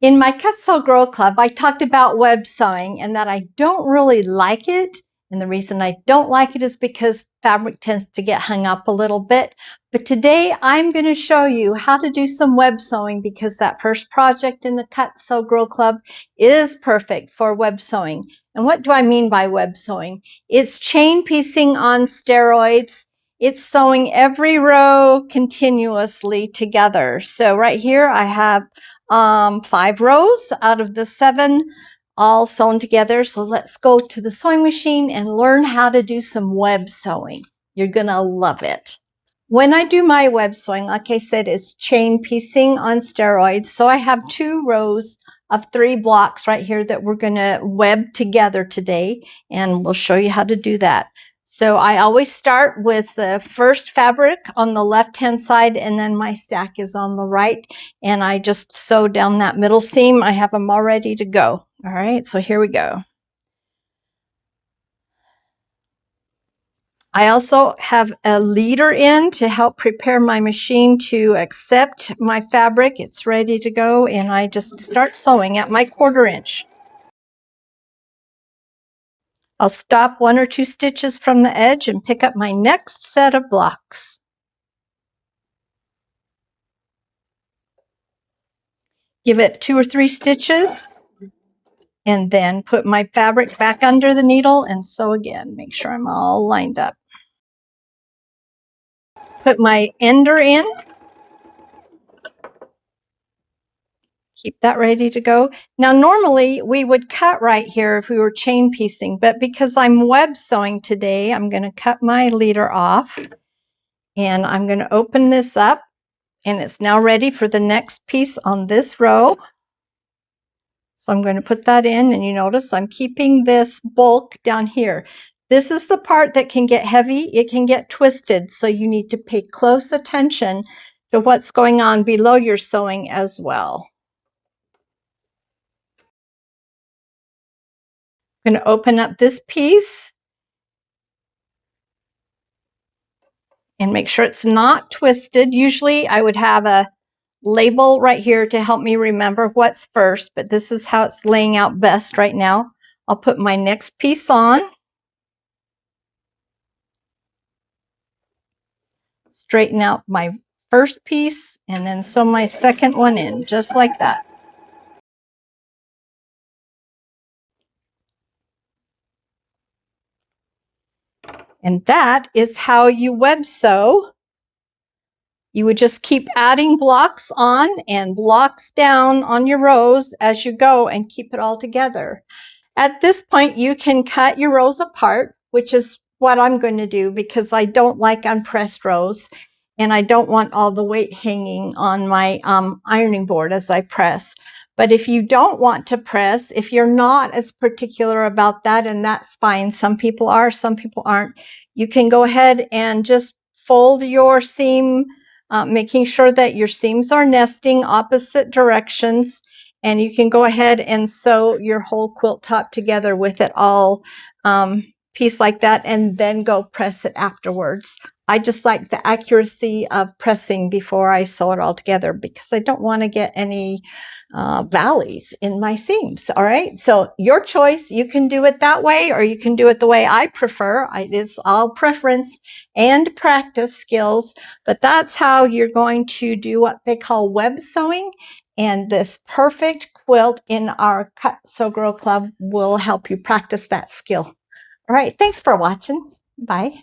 In my Cut Sew Grow Club, I talked about web sewing and that I don't really like it. And the reason I don't like it is because fabric tends to get hung up a little bit. But today I'm going to show you how to do some web sewing, because that first project in the Cut Sew Grow Club is perfect for web sewing. And what do I mean by web sewing? It's chain piecing on steroids. It's sewing every row continuously together. So right here I have 5 rows out of the 7 all sewn together. So let's go to the sewing machine and learn how to do some web sewing. You're gonna love it. When I do my web sewing, like I said, it's chain piecing on steroids. So I have 2 rows of 3 blocks right here that we're gonna web together today, and we'll show you how to do that. So I always start with the first fabric on the left-hand side, and then my stack is on the right, and I just sew down that middle seam. I have them all ready to go. All right, so here we go. I also have a leader in to help prepare my machine to accept my fabric. It's ready to go, and I just start sewing at my 1/4 inch. I'll stop 1 or 2 stitches from the edge and pick up my next set of blocks. Give it 2 or 3 stitches, and then put my fabric back under the needle and sew again. Make sure I'm all lined up. Put my ender in. Keep that ready to go. Now, normally we would cut right here if we were chain piecing, but because I'm web sewing today, I'm going to cut my leader off, and I'm going to open this up, and it's now ready for the next piece on this row. So I'm going to put that in, and you notice I'm keeping this bulk down here. This is the part that can get heavy. It can get twisted, so you need to pay close attention to what's going on below your sewing as well. I'm going to open up this piece and make sure it's not twisted. Usually I would have a label right here to help me remember what's first, but this is how it's laying out best right now. I'll put my next piece on, straighten out my first piece, and then sew my second one in, just like that. And that is how you web sew. You would just keep adding blocks on and blocks down on your rows as you go and keep it all together. At this point, you can cut your rows apart, which is what I'm going to do because I don't like unpressed rows, and I don't want all the weight hanging on my ironing board as I press. But if you don't want to press, if you're not as particular about that, and that's fine, some people are, some people aren't, you can go ahead and just fold your seam, making sure that your seams are nesting opposite directions. And you can go ahead and sew your whole quilt top together with it all piece like that, and then go press it afterwards. I just like the accuracy of pressing before I sew it all together because I don't want to get any valleys in my seams. All right, so your choice. You can do it that way, or you can do it the way I prefer. It's all preference and practice skills, but that's how you're going to do what they call web sewing. And this perfect quilt in our Cut Sew Grow Club will help you practice that skill. All right, thanks for watching. Bye.